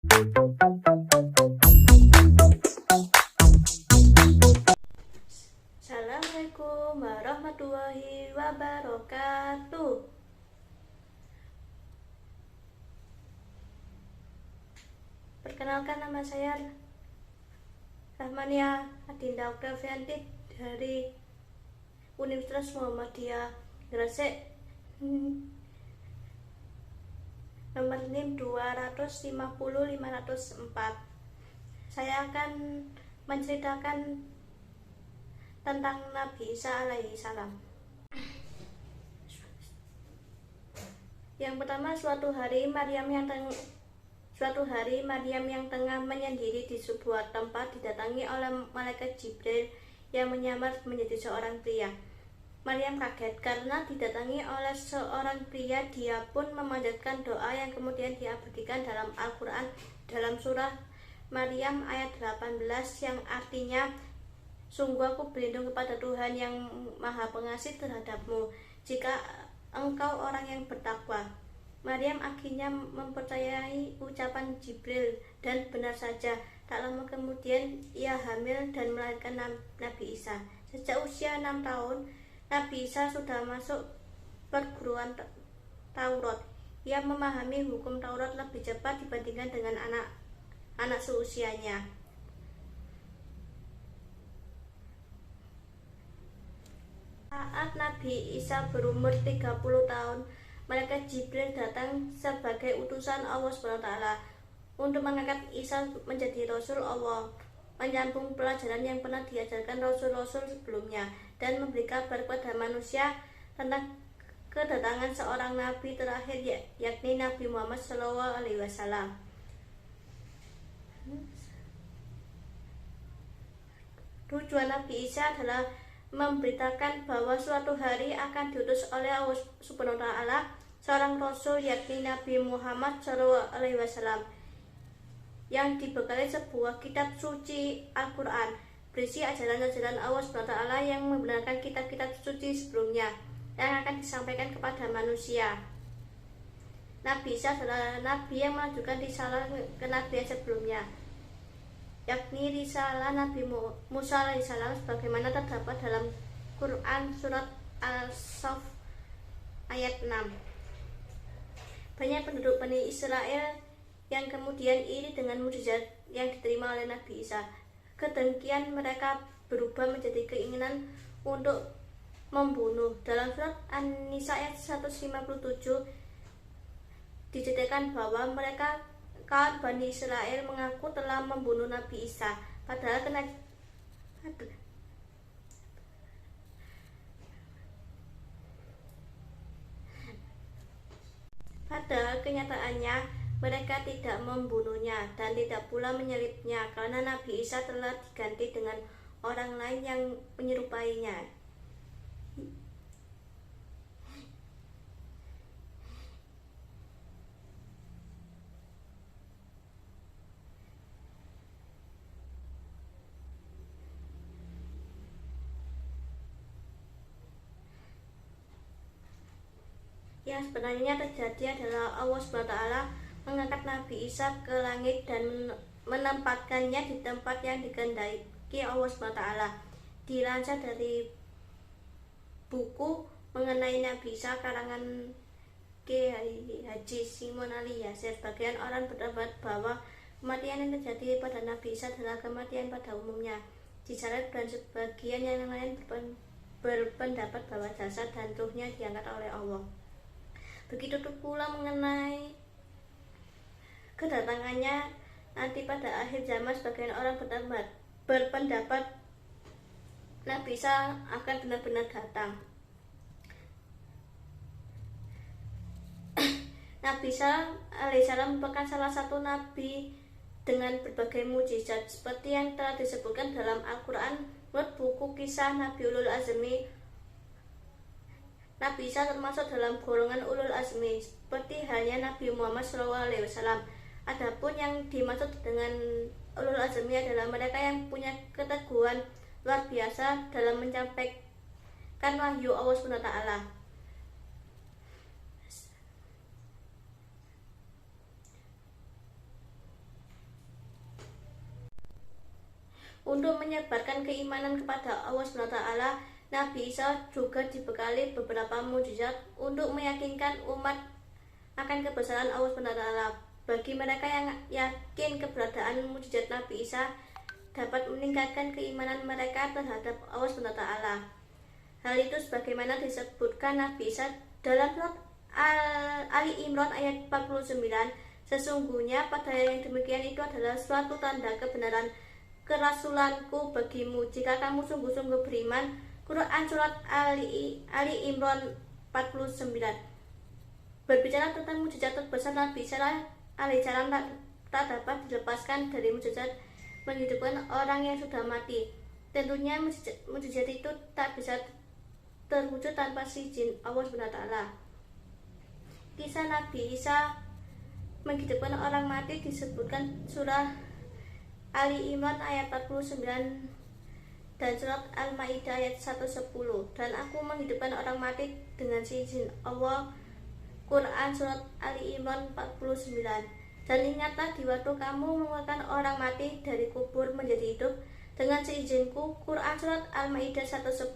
Assalamualaikum warahmatullahi wabarakatuh. Perkenalkan, nama saya Rahmania Adinda Oktavianti dari Universitas Muhammadiyah Gresik, nomor NIM 250.504. Saya akan menceritakan tentang Nabi Isa alaihi salam. Yang pertama, suatu hari Maryam yang tengah menyendiri di sebuah tempat didatangi oleh malaikat Jibril yang menyamar menjadi seorang pria. Maryam kaget karena didatangi oleh seorang pria. Dia pun memanjatkan doa yang kemudian diabadikan dalam Al-Quran dalam surah Maryam ayat 18 yang artinya, sungguh aku berlindung kepada Tuhan yang Maha Pengasih terhadapmu jika engkau orang yang bertakwa. Maryam akhirnya mempercayai ucapan Jibril dan benar saja, tak lama kemudian ia hamil dan melahirkan Nabi Isa. Sejak usia 6 tahun, Nabi Isa sudah masuk perguruan Taurat. Ia memahami hukum Taurat lebih cepat dibandingkan dengan anak seusianya. Saat Nabi Isa berumur 30 tahun, malaikat Jibril datang sebagai utusan Allah SWT untuk mengangkat Isa menjadi Rasul Allah, menyambung pelajaran yang pernah diajarkan Rasul-Rasul sebelumnya, dan memberi kabar kepada manusia tentang kedatangan seorang Nabi terakhir, yakni Nabi Muhammad SAW. Tujuan Nabi Isa adalah memberitakan bahwa suatu hari akan diutus oleh Allah Subhanahu wa Ta'ala seorang Rasul, yakni Nabi Muhammad SAW, yang dibekali sebuah kitab suci Al-Quran berisi ajaran-ajaran Allah Subhanahu wa Ta'ala yang membenarkan kitab-kitab suci sebelumnya yang akan disampaikan kepada manusia. Nabi Isa adalah Nabi yang melanjutkan risalah kenabian sebelumnya, yakni risalah Nabi Musa alaihissalam sebagaimana terdapat dalam Quran surat Al-Saff ayat 6. Banyak penduduk Bani Israel yang kemudian iri dengan mukjizat yang diterima oleh Nabi Isa. Kedengkian mereka berubah menjadi keinginan untuk membunuh. Dalam surat An-Nisa ayat 157 diceritakan bahwa kaum Bani Israel mengaku telah membunuh Nabi Isa, padahal kenyataannya mereka tidak membunuhnya dan tidak pula menyalibnya, karena Nabi Isa telah diganti dengan orang lain yang menyerupainya. Yang sebenarnya terjadi adalah Allah SWT mengangkat Nabi Isa ke langit dan menempatkannya di tempat yang dikehendaki Allah SWT. Dilansir dari buku mengenai Nabi Isa karangan Haji Simon Ali Yasir, sebagian orang berpendapat bahwa kematian yang terjadi pada Nabi Isa adalah kematian pada umumnya, disalib, dan sebagian yang lain berpendapat bahwa jasad dan ruhnya diangkat oleh Allah. Begitu pula mengenai kedatangannya nanti pada akhir zaman, sebagian orang berpendapat Nabi Isa akan benar-benar datang. Nabi Isa alaihissalam merupakan salah satu nabi dengan berbagai mukjizat seperti yang telah disebutkan dalam Al-Quran menurut buku kisah Nabi Ulul Azmi. Nabi Isa termasuk dalam golongan Ulul Azmi seperti halnya Nabi Muhammad SAW. Adapun yang dimaksud dengan Ulul Azmi adalah mereka yang punya keteguhan luar biasa dalam menyampaikan wahyu Allah SWT. Untuk menyebarkan keimanan kepada Allah SWT, Nabi Isa juga dibekali beberapa mukjizat untuk meyakinkan umat akan kebesaran Allah SWT. Bagi mereka yang yakin keberadaan mukjizat Nabi Isa dapat meningkatkan keimanan mereka terhadap Allah SWT. Hal itu sebagaimana disebutkan Nabi Isa dalam surat Ali Imran ayat 49. Sesungguhnya pada yang demikian itu adalah suatu tanda kebenaran kerasulanku bagimu jika kamu sungguh-sungguh beriman. Quran surat Ali Imran 49. Berbicara tentang mukjizat terbesar Nabi Isa alaihissalam tak dapat dilepaskan dari mukjizat menghidupkan orang yang sudah mati. Tentunya mukjizat itu tak bisa terwujud tanpa izin Allah SWT. Kisah Nabi Isa menghidupkan orang mati disebutkan surah Ali Imran ayat 49 dan surat Al-Maidah ayat 110. Dan aku menghidupkan orang mati dengan seizin Allah. Quran surat Ali Imran 49. Dan ingatlah di waktu kamu mengeluarkan orang mati dari kubur menjadi hidup dengan seizinku. Quran surat Al-Maidah 110.